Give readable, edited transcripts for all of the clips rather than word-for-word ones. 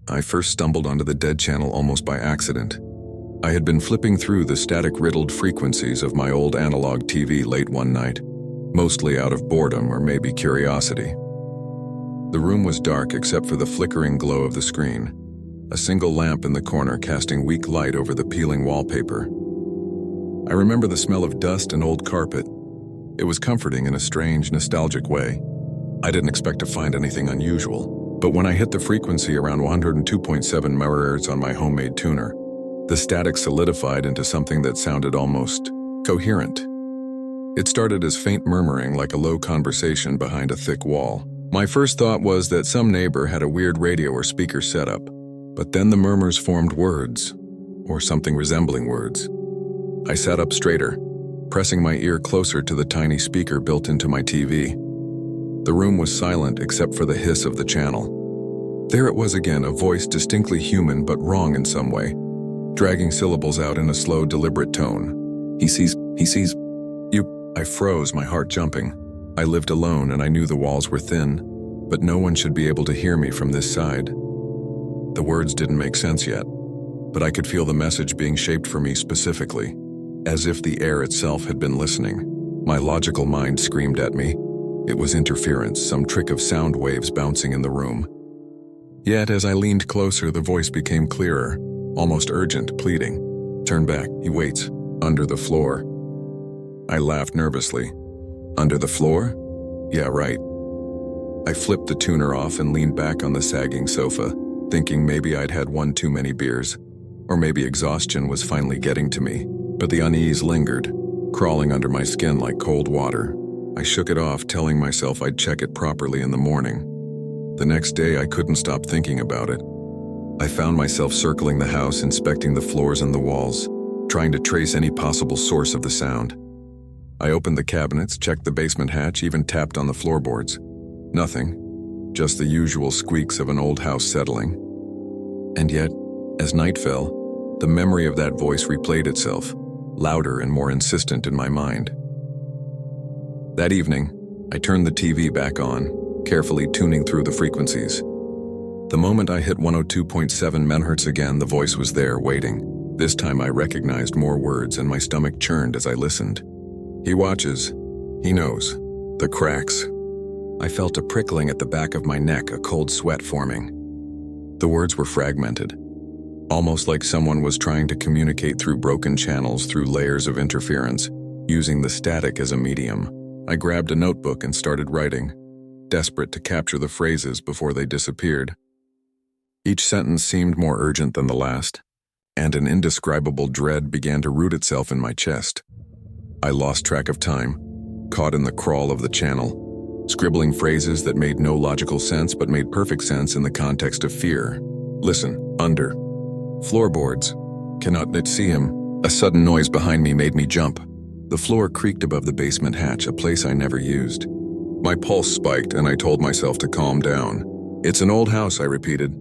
I first stumbled onto the dead channel almost by accident. I had been flipping through the static-riddled frequencies of my old analog TV late one night, mostly out of boredom or maybe curiosity. The room was dark except for the flickering glow of the screen, a single lamp in the corner casting weak light over the peeling wallpaper. I remember the smell of dust and old carpet. It was comforting in a strange, nostalgic way. I didn't expect to find anything unusual, but when I hit the frequency around 102.7 MHz on my homemade tuner, the static solidified into something that sounded almost coherent. It started as faint murmuring like a low conversation behind a thick wall. My first thought was that some neighbor had a weird radio or speaker setup, but then the murmurs formed words, or something resembling words. I sat up straighter, pressing my ear closer to the tiny speaker built into my TV. The room was silent except for the hiss of the channel. There it was again, a voice distinctly human but wrong in some way, dragging syllables out in a slow, deliberate tone. He sees you. I froze, my heart jumping. I lived alone and I knew the walls were thin, but no one should be able to hear me from this side. The words didn't make sense yet, but I could feel the message being shaped for me specifically, as if the air itself had been listening. My logical mind screamed at me. It was interference, some trick of sound waves bouncing in the room. Yet as I leaned closer, the voice became clearer, almost urgent, pleading. Turn back, he waits, under the floor. I laughed nervously. Under the floor? Yeah, right. I flipped the tuner off and leaned back on the sagging sofa, thinking maybe I'd had one too many beers, or maybe exhaustion was finally getting to me. But the unease lingered, crawling under my skin like cold water. I shook it off, telling myself I'd check it properly in the morning. The next day, I couldn't stop thinking about it. I found myself circling the house, inspecting the floors and the walls, trying to trace any possible source of the sound. I opened the cabinets, checked the basement hatch, even tapped on the floorboards. Nothing, just the usual squeaks of an old house settling. And yet, as night fell, the memory of that voice replayed itself, louder and more insistent in my mind. That evening, I turned the TV back on, carefully tuning through the frequencies. The moment I hit 102.7 MHz again, the voice was there, waiting. This time I recognized more words and my stomach churned as I listened. He watches. He knows. The cracks. I felt a prickling at the back of my neck, a cold sweat forming. The words were fragmented, almost like someone was trying to communicate through broken channels, through layers of interference, using the static as a medium. I grabbed a notebook and started writing, desperate to capture the phrases before they disappeared. Each sentence seemed more urgent than the last, and an indescribable dread began to root itself in my chest. I lost track of time, caught in the crawl of the channel, scribbling phrases that made no logical sense but made perfect sense in the context of fear. Listen, under. Floorboards. Cannot see him. A sudden noise behind me made me jump. The floor creaked above the basement hatch, a place I never used. My pulse spiked and I told myself to calm down. It's an old house, I repeated.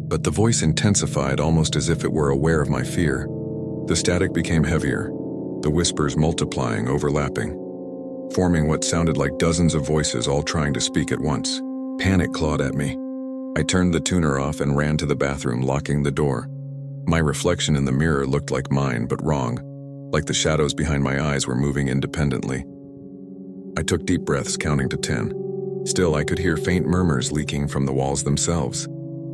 But the voice intensified, almost as if it were aware of my fear. The static became heavier, the whispers multiplying, overlapping, forming what sounded like dozens of voices all trying to speak at once. Panic clawed at me. I turned the tuner off and ran to the bathroom, locking the door. My reflection in the mirror looked like mine, but wrong, like the shadows behind my eyes were moving independently. I took deep breaths, counting to 10. Still, I could hear faint murmurs leaking from the walls themselves.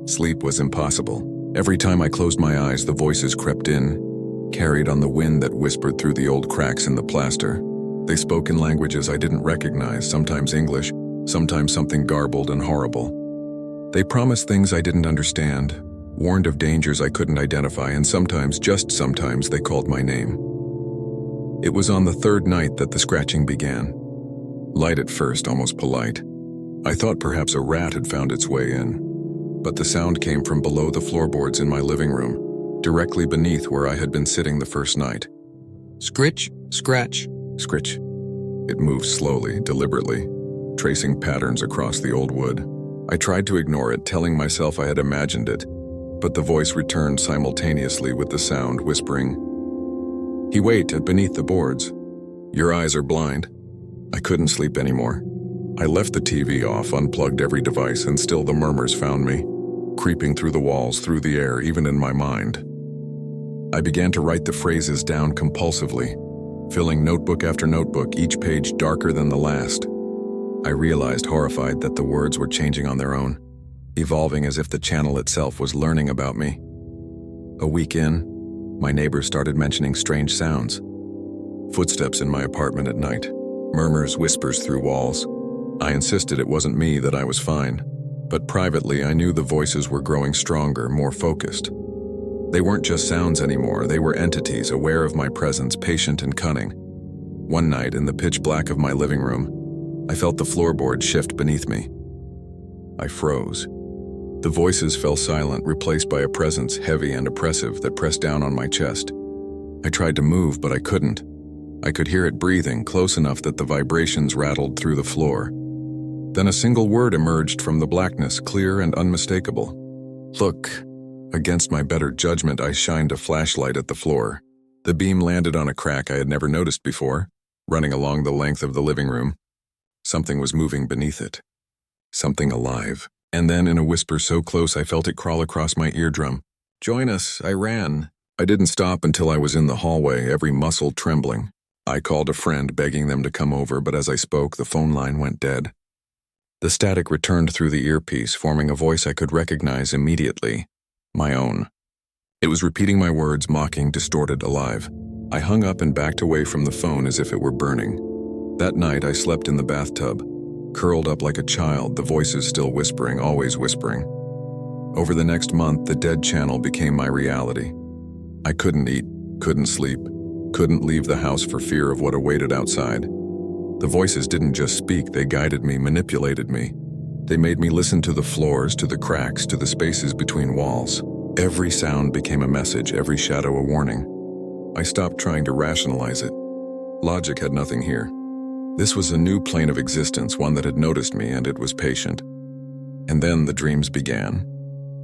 Sleep was impossible. Every time I closed my eyes, the voices crept in, carried on the wind that whispered through the old cracks in the plaster. They spoke in languages I didn't recognize, sometimes English, sometimes something garbled and horrible. They promised things I didn't understand, warned of dangers I couldn't identify, and sometimes, just sometimes, they called my name. It was on the third night that the scratching began. Light at first, almost polite. I thought perhaps a rat had found its way in, but the sound came from below the floorboards in my living room, directly beneath where I had been sitting the first night. Scritch, scratch, scritch. It moved slowly, deliberately, tracing patterns across the old wood. I tried to ignore it, telling myself I had imagined it, but the voice returned simultaneously with the sound, whispering, "He waited beneath the boards. Your eyes are blind." I couldn't sleep anymore. I left the TV off, unplugged every device, and still the murmurs found me. creeping through the walls, through the air, even in my mind. I began to write the phrases down compulsively, filling notebook after notebook, each page darker than the last. I realized, horrified, that the words were changing on their own, evolving as if the channel itself was learning about me. A week in, my neighbors started mentioning strange sounds. Footsteps in my apartment at night, murmurs, whispers through walls. I insisted it wasn't me, that I was fine. But privately, I knew the voices were growing stronger, more focused. They weren't just sounds anymore, they were entities aware of my presence, patient and cunning. One night, in the pitch black of my living room, I felt the floorboard shift beneath me. I froze. The voices fell silent, replaced by a presence heavy and oppressive that pressed down on my chest. I tried to move, but I couldn't. I could hear it breathing, close enough that the vibrations rattled through the floor. Then a single word emerged from the blackness, clear and unmistakable. "Look." Against my better judgment, I shined a flashlight at the floor. The beam landed on a crack I had never noticed before, running along the length of the living room. Something was moving beneath it. Something alive. And then, in a whisper so close I felt it crawl across my eardrum. "Join us," I ran. I didn't stop until I was in the hallway, every muscle trembling. I called a friend, begging them to come over, but as I spoke, the phone line went dead. The static returned through the earpiece, forming a voice I could recognize immediately. My own. It was repeating my words, mocking, distorted, alive. I hung up and backed away from the phone as if it were burning. That night, I slept in the bathtub, curled up like a child, the voices still whispering, always whispering. Over the next month, the dead channel became my reality. I couldn't eat, couldn't sleep, couldn't leave the house for fear of what awaited outside. The voices didn't just speak, they guided me, manipulated me. They made me listen to the floors, to the cracks, to the spaces between walls. Every sound became a message, every shadow a warning. I stopped trying to rationalize it. Logic had nothing here. This was a new plane of existence, one that had noticed me, and it was patient. And then the dreams began.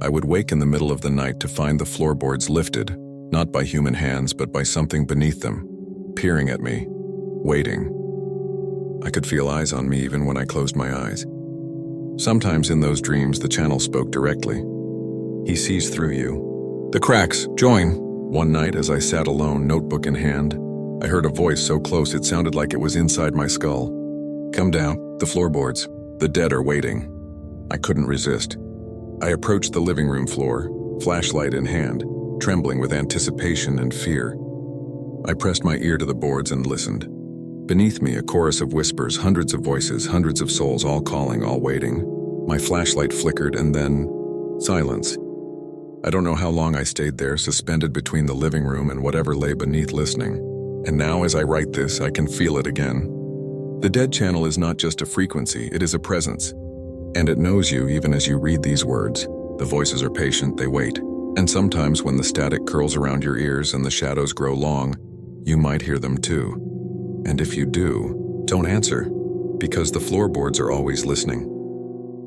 I would wake in the middle of the night to find the floorboards lifted, not by human hands, but by something beneath them, peering at me, waiting. I could feel eyes on me even when I closed my eyes. Sometimes in those dreams, the channel spoke directly. "He sees through you. The cracks, join." One night, as I sat alone, notebook in hand, I heard a voice so close it sounded like it was inside my skull. "Come down, the floorboards. The dead are waiting." I couldn't resist. I approached the living room floor, flashlight in hand, trembling with anticipation and fear. I pressed my ear to the boards and listened. Beneath me, a chorus of whispers, hundreds of voices, hundreds of souls, all calling, all waiting. My flashlight flickered, and then silence. I don't know how long I stayed there, suspended between the living room and whatever lay beneath, listening. And now, as I write this, I can feel it again. The dead channel is not just a frequency, it is a presence. And it knows you even as you read these words. The voices are patient, they wait. And sometimes when the static curls around your ears and the shadows grow long, you might hear them too. And if you do, don't answer, because the floorboards are always listening.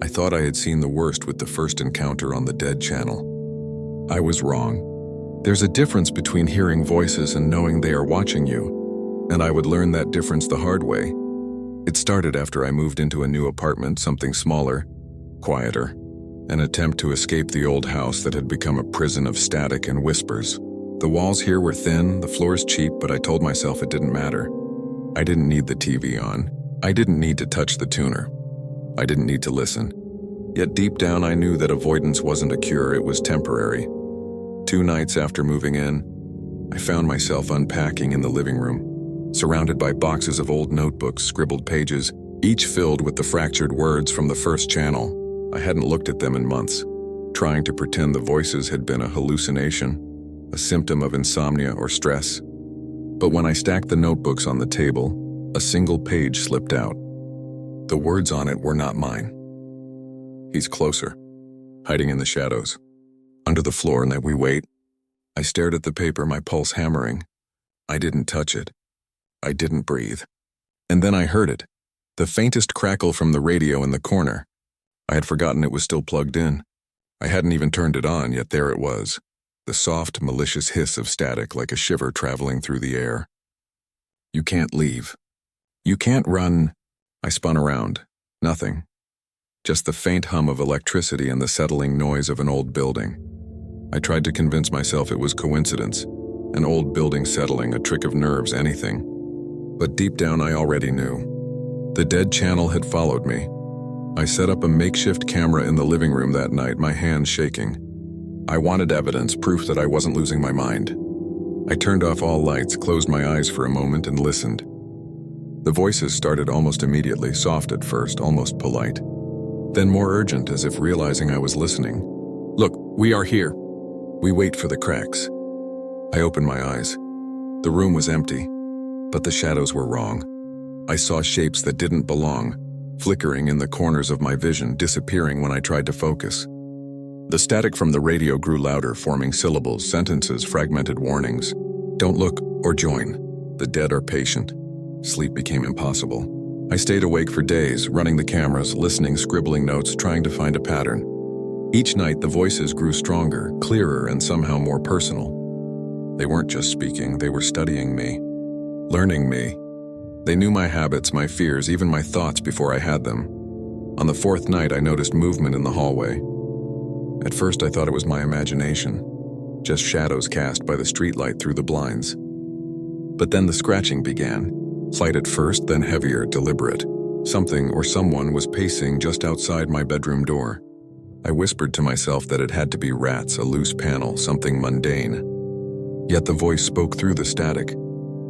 I thought I had seen the worst with the first encounter on the dead channel. I was wrong. There's a difference between hearing voices and knowing they are watching you, and I would learn that difference the hard way. It started after I moved into a new apartment, something smaller, quieter, an attempt to escape the old house that had become a prison of static and whispers. The walls here were thin, the floors cheap, but I told myself it didn't matter. I didn't need the TV on. I didn't need to touch the tuner. I didn't need to listen. Yet deep down I knew that avoidance wasn't a cure, it was temporary. 2 nights after moving in, I found myself unpacking in the living room, surrounded by boxes of old notebooks, scribbled pages, each filled with the fractured words from the first channel. I hadn't looked at them in months, trying to pretend the voices had been a hallucination, a symptom of insomnia or stress. But when I stacked the notebooks on the table, a single page slipped out. The words on it were not mine. "He's closer, hiding in the shadows, under the floor, and that we wait." I stared at the paper, my pulse hammering. I didn't touch it. I didn't breathe. And then I heard it, the faintest crackle from the radio in the corner. I had forgotten it was still plugged in. I hadn't even turned it on, yet there it was. The soft, malicious hiss of static like a shiver traveling through the air. "You can't leave. You can't run." I spun around. Nothing. just the faint hum of electricity and the settling noise of an old building. I tried to convince myself it was coincidence, an old building settling, a trick of nerves, anything. But deep down I already knew. The dead channel had followed me. I set up a makeshift camera in the living room that night, my hands shaking. I wanted evidence, proof that I wasn't losing my mind. I turned off all lights, closed my eyes for a moment, and listened. The voices started almost immediately, soft at first, almost polite. Then more urgent, as if realizing I was listening. "Look, we are here. We wait for the cracks." I opened my eyes. The room was empty, but the shadows were wrong. I saw shapes that didn't belong, flickering in the corners of my vision, disappearing when I tried to focus. The static from the radio grew louder, forming syllables, sentences, fragmented warnings. "Don't look or join. The dead are patient." Sleep became impossible. I stayed awake for days, running the cameras, listening, scribbling notes, trying to find a pattern. Each night, the voices grew stronger, clearer, and somehow more personal. They weren't just speaking, they were studying me, learning me. They knew my habits, my fears, even my thoughts before I had them. On the fourth night, I noticed movement in the hallway. At first, I thought it was my imagination, just shadows cast by the streetlight through the blinds. But then the scratching began, light at first, then heavier, deliberate. Something or someone was pacing just outside my bedroom door. I whispered to myself that it had to be rats, a loose panel, something mundane. Yet the voice spoke through the static.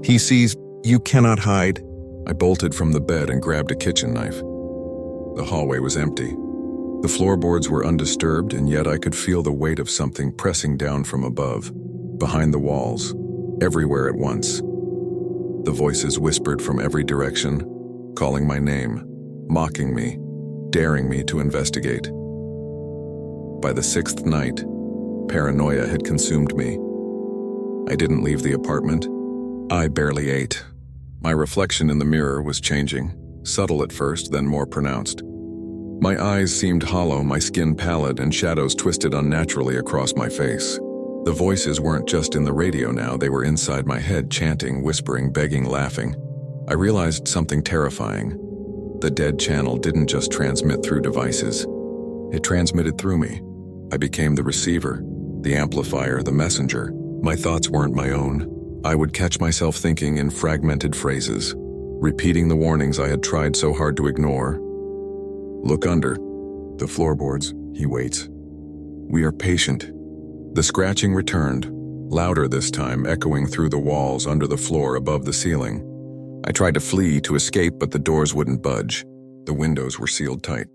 "He sees, you cannot hide." I bolted from the bed and grabbed a kitchen knife. The hallway was empty. The floorboards were undisturbed, and yet I could feel the weight of something pressing down from above, behind the walls, everywhere at once. The voices whispered from every direction, calling my name, mocking me, daring me to investigate. By the sixth night, paranoia had consumed me. I didn't leave the apartment. I barely ate. My reflection in the mirror was changing, subtle at first, then more pronounced. My eyes seemed hollow, my skin pallid, and shadows twisted unnaturally across my face. The voices weren't just in the radio now, they were inside my head, chanting, whispering, begging, laughing. I realized something terrifying. The dead channel didn't just transmit through devices. It transmitted through me. I became the receiver, the amplifier, the messenger. My thoughts weren't my own. I would catch myself thinking in fragmented phrases, repeating the warnings I had tried so hard to ignore. "Look under the floorboards," he waits. "We are patient." The scratching returned, louder this time, echoing through the walls, under the floor, above the ceiling. I tried to flee, to escape, but the doors wouldn't budge. The windows were sealed tight.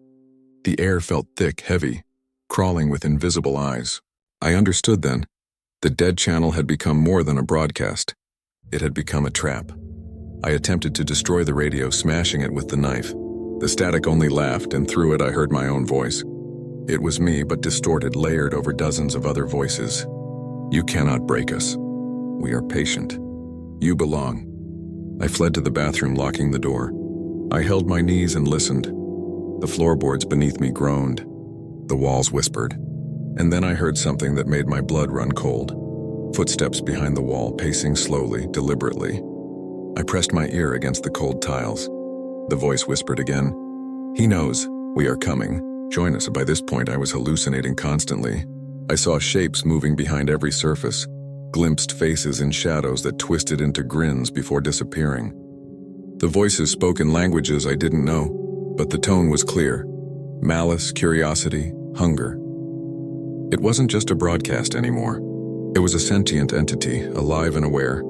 The air felt thick, heavy, crawling with invisible eyes. I understood then. The dead channel had become more than a broadcast. It had become a trap. I attempted to destroy the radio, smashing it with the knife. The static only laughed, and through it I heard my own voice. It was me, but distorted, layered over dozens of other voices. "You cannot break us. We are patient. You belong." I fled to the bathroom, locking the door. I held my knees and listened. The floorboards beneath me groaned. The walls whispered. And then I heard something that made my blood run cold. Footsteps behind the wall, pacing slowly, deliberately. I pressed my ear against the cold tiles. The voice whispered again. "He knows. We are coming. Join us." By this point, I was hallucinating constantly. I saw shapes moving behind every surface, glimpsed faces in shadows that twisted into grins before disappearing. The voices spoke in languages I didn't know, but the tone was clear. Malice, curiosity, hunger. It wasn't just a broadcast anymore. It was a sentient entity, alive and aware.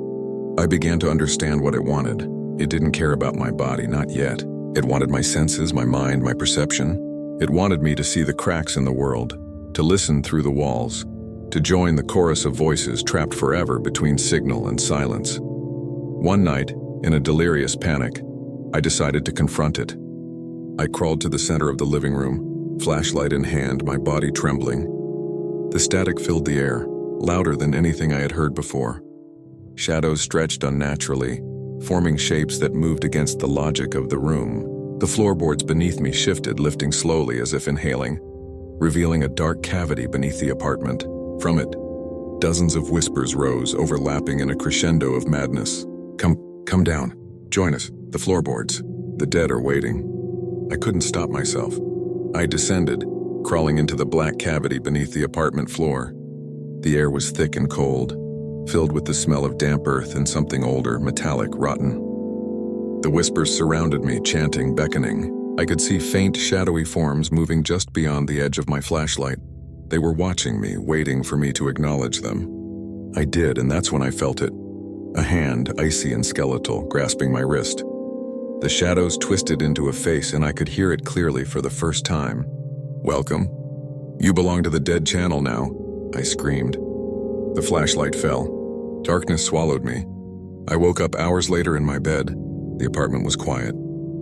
I began to understand what it wanted. It didn't care about my body, not yet. It wanted my senses, my mind, my perception. It wanted me to see the cracks in the world, to listen through the walls, to join the chorus of voices trapped forever between signal and silence. One night, in a delirious panic, I decided to confront it. I crawled to the center of the living room, flashlight in hand, my body trembling. The static filled the air, louder than anything I had heard before. Shadows stretched unnaturally, forming shapes that moved against the logic of the room. The floorboards beneath me shifted, lifting slowly as if inhaling, revealing a dark cavity beneath the apartment. From it, dozens of whispers rose, overlapping in a crescendo of madness. Come down. Join us. The floorboards. The dead are waiting." I couldn't stop myself. I descended, crawling into the black cavity beneath the apartment floor. The air was thick and cold, filled with the smell of damp earth and something older, metallic, rotten. The whispers surrounded me, chanting, beckoning. I could see faint, shadowy forms moving just beyond the edge of my flashlight. They were watching me, waiting for me to acknowledge them. I did, and that's when I felt it. A hand, icy and skeletal, grasping my wrist. The shadows twisted into a face, and I could hear it clearly for the first time. "Welcome. You belong to the dead channel now," I screamed. The flashlight fell. Darkness swallowed me. I woke up hours later in my bed. The apartment was quiet.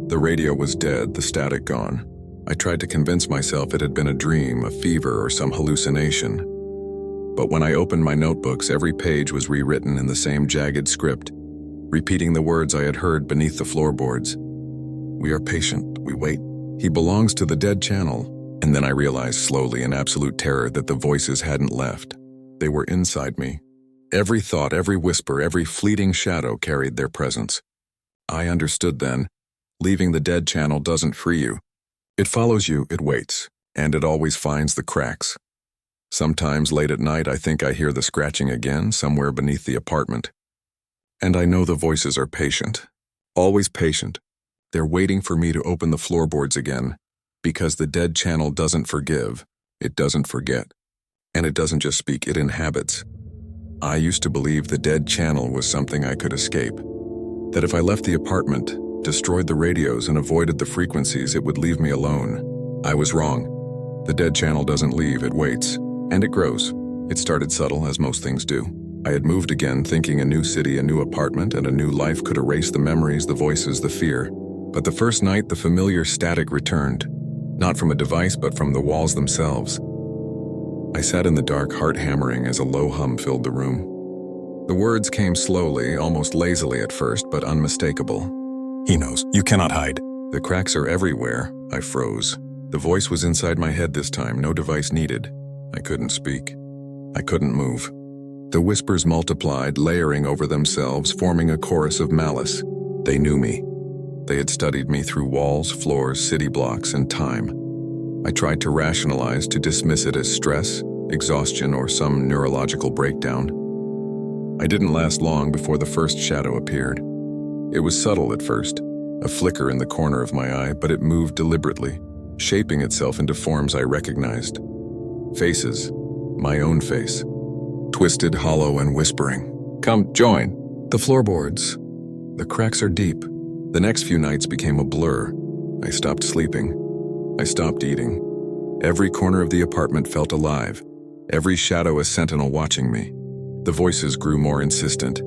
The radio was dead, the static gone. I tried to convince myself it had been a dream, a fever, or some hallucination. But when I opened my notebooks, every page was rewritten in the same jagged script, repeating the words I had heard beneath the floorboards. "We are patient, we wait. He belongs to the dead channel." And then I realized slowly in absolute terror that the voices hadn't left. They were inside me. Every thought, every whisper, every fleeting shadow carried their presence. I understood then, leaving the dead channel doesn't free you. It follows you, it waits, and it always finds the cracks. Sometimes late at night I think I hear the scratching again somewhere beneath the apartment. And I know the voices are patient, always patient. They're waiting for me to open the floorboards again, because the dead channel doesn't forgive, it doesn't forget, and it doesn't just speak, it inhabits. I used to believe the dead channel was something I could escape, that if I left the apartment, destroyed the radios, and avoided the frequencies, it would leave me alone. I was wrong. The dead channel doesn't leave, it waits, and it grows. It started subtle, as most things do. I had moved again, thinking a new city, a new apartment, and a new life could erase the memories, the voices, the fear. But the first night, the familiar static returned. Not from a device, but from the walls themselves. I sat in the dark, heart hammering as a low hum filled the room. The words came slowly, almost lazily at first, but unmistakable. "He knows. You cannot hide." "The cracks are everywhere." I froze. The voice was inside my head this time, no device needed. I couldn't speak. I couldn't move. The whispers multiplied, layering over themselves, forming a chorus of malice. They knew me. They had studied me through walls, floors, city blocks, and time. I tried to rationalize, to dismiss it as stress, exhaustion, or some neurological breakdown. I didn't last long before the first shadow appeared. It was subtle at first, a flicker in the corner of my eye, but it moved deliberately, shaping itself into forms I recognized. Faces, my own face, twisted, hollow, and whispering. "Come, join." The floorboards. The cracks are deep. The next few nights became a blur. I stopped sleeping. I stopped eating. Every corner of the apartment felt alive, every shadow a sentinel watching me. The voices grew more insistent,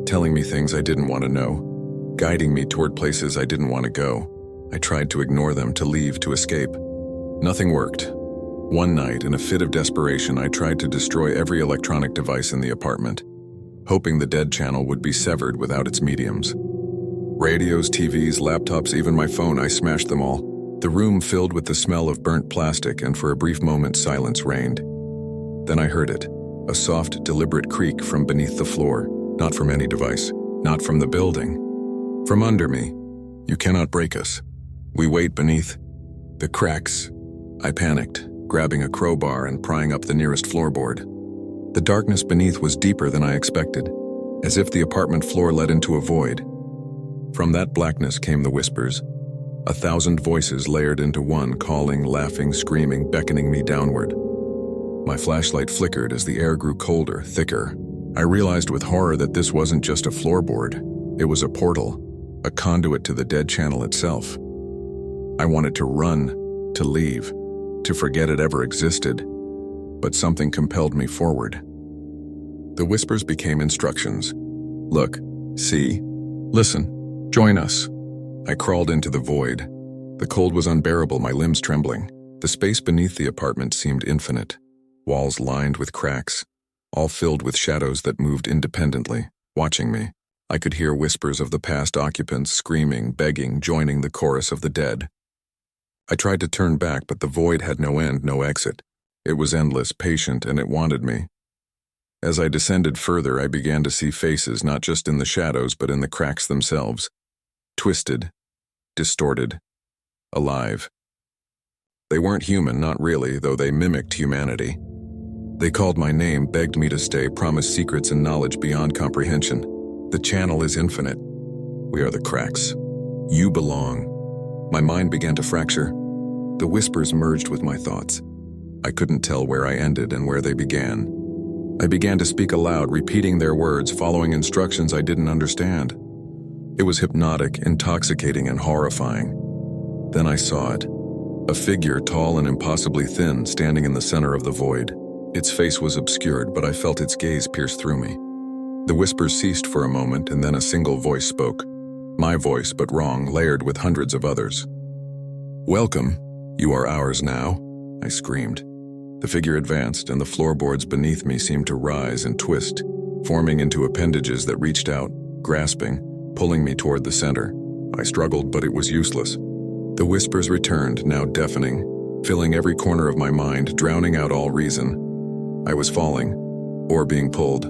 telling me things I didn't want to know, guiding me toward places I didn't want to go. I tried to ignore them, to leave, to escape. Nothing worked. One night, in a fit of desperation, I tried to destroy every electronic device in the apartment, hoping the dead channel would be severed without its mediums. Radios, TVs, laptops, even my phone, I smashed them all. The room filled with the smell of burnt plastic, and for a brief moment silence reigned. Then I heard it, a soft, deliberate creak from beneath the floor, not from any device, not from the building. From under me. "You cannot break us. We wait beneath the cracks." I panicked, grabbing a crowbar and prying up the nearest floorboard. The darkness beneath was deeper than I expected, as if the apartment floor led into a void. From that blackness came the whispers, 1,000 voices layered into one, calling, laughing, screaming, beckoning me downward. My flashlight flickered as the air grew colder, thicker. I realized with horror that this wasn't just a floorboard. It was a portal, a conduit to the dead channel itself. I wanted to run, to leave, to forget it ever existed, but something compelled me forward. The whispers became instructions. "Look, see, listen, join us." I crawled into the void. The cold was unbearable, my limbs trembling. The space beneath the apartment seemed infinite, walls lined with cracks, all filled with shadows that moved independently, watching me. I could hear whispers of the past occupants screaming, begging, joining the chorus of the dead. I tried to turn back, but the void had no end, no exit. It was endless, patient, and it wanted me. As I descended further, I began to see faces, not just in the shadows, but in the cracks themselves. Twisted, distorted, alive. They weren't human, not really, though they mimicked humanity. They called my name, begged me to stay, promised secrets and knowledge beyond comprehension. The channel is infinite. We are the cracks. You belong. My mind began to fracture. The whispers merged with my thoughts. I couldn't tell where I ended and where they began. I began to speak aloud, repeating their words, following instructions I didn't understand. It was hypnotic, intoxicating, and horrifying. Then I saw it. A figure, tall and impossibly thin, standing in the center of the void. Its face was obscured, but I felt its gaze pierce through me. The whispers ceased for a moment, and then a single voice spoke. My voice, but wrong, layered with hundreds of others. "Welcome. You are ours now," I screamed. The figure advanced, and the floorboards beneath me seemed to rise and twist, forming into appendages that reached out, grasping, pulling me toward the center. I struggled, but it was useless. The whispers returned, now deafening, filling every corner of my mind, drowning out all reason. I was falling, or being pulled.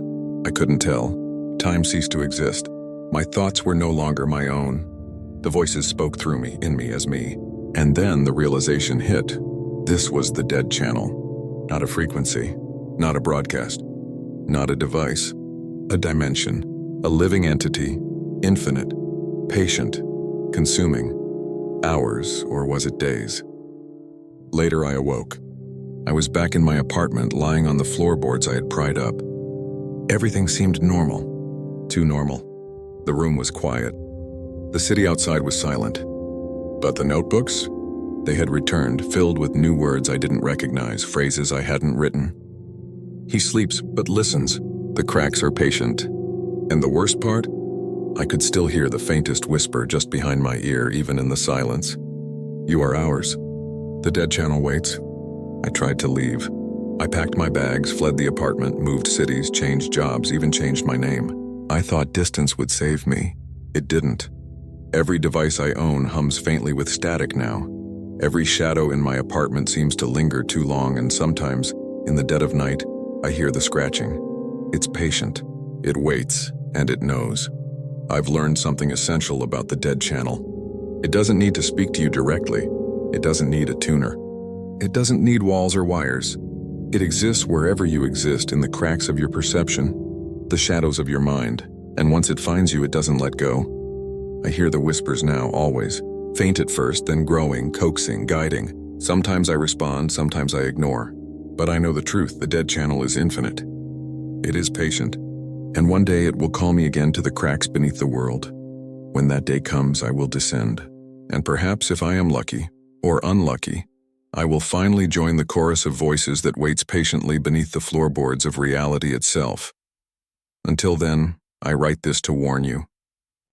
I couldn't tell. Time ceased to exist. My thoughts were no longer my own. The voices spoke through me, in me as me. And then the realization hit. This was the dead channel. Not a frequency, not a broadcast, not a device. A dimension, a living entity, infinite, patient, consuming. Hours, or was it days? Later I awoke. I was back in my apartment, lying on the floorboards I had pried up. Everything seemed normal. Too normal. The room was quiet. The city outside was silent. But the notebooks? They had returned, filled with new words I didn't recognize, phrases I hadn't written. He sleeps, but listens. The cracks are patient. And the worst part? I could still hear the faintest whisper just behind my ear, even in the silence. You are ours. The dead channel waits. I tried to leave. I packed my bags, fled the apartment, moved cities, changed jobs, even changed my name. I thought distance would save me. It didn't. Every device I own hums faintly with static now. Every shadow in my apartment seems to linger too long, and sometimes, in the dead of night, I hear the scratching. It's patient. It waits, and it knows. I've learned something essential about the dead channel. It doesn't need to speak to you directly. It doesn't need a tuner. It doesn't need walls or wires. It exists wherever you exist, in the cracks of your perception, the shadows of your mind, and once it finds you, it doesn't let go. I hear the whispers now, always. Faint at first, then growing, coaxing, guiding. Sometimes I respond, sometimes I ignore. But I know the truth, the dead channel is infinite. It is patient. And one day it will call me again to the cracks beneath the world. When that day comes, I will descend. And perhaps if I am lucky, or unlucky, I will finally join the chorus of voices that waits patiently beneath the floorboards of reality itself. Until then, I write this to warn you.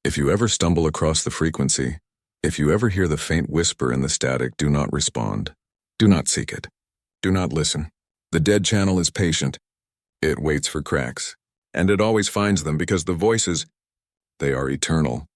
If you ever stumble across the frequency, if you ever hear the faint whisper in the static, do not respond. Do not seek it. Do not listen. The dead channel is patient. It waits for cracks. And it always finds them because the voices, they are eternal.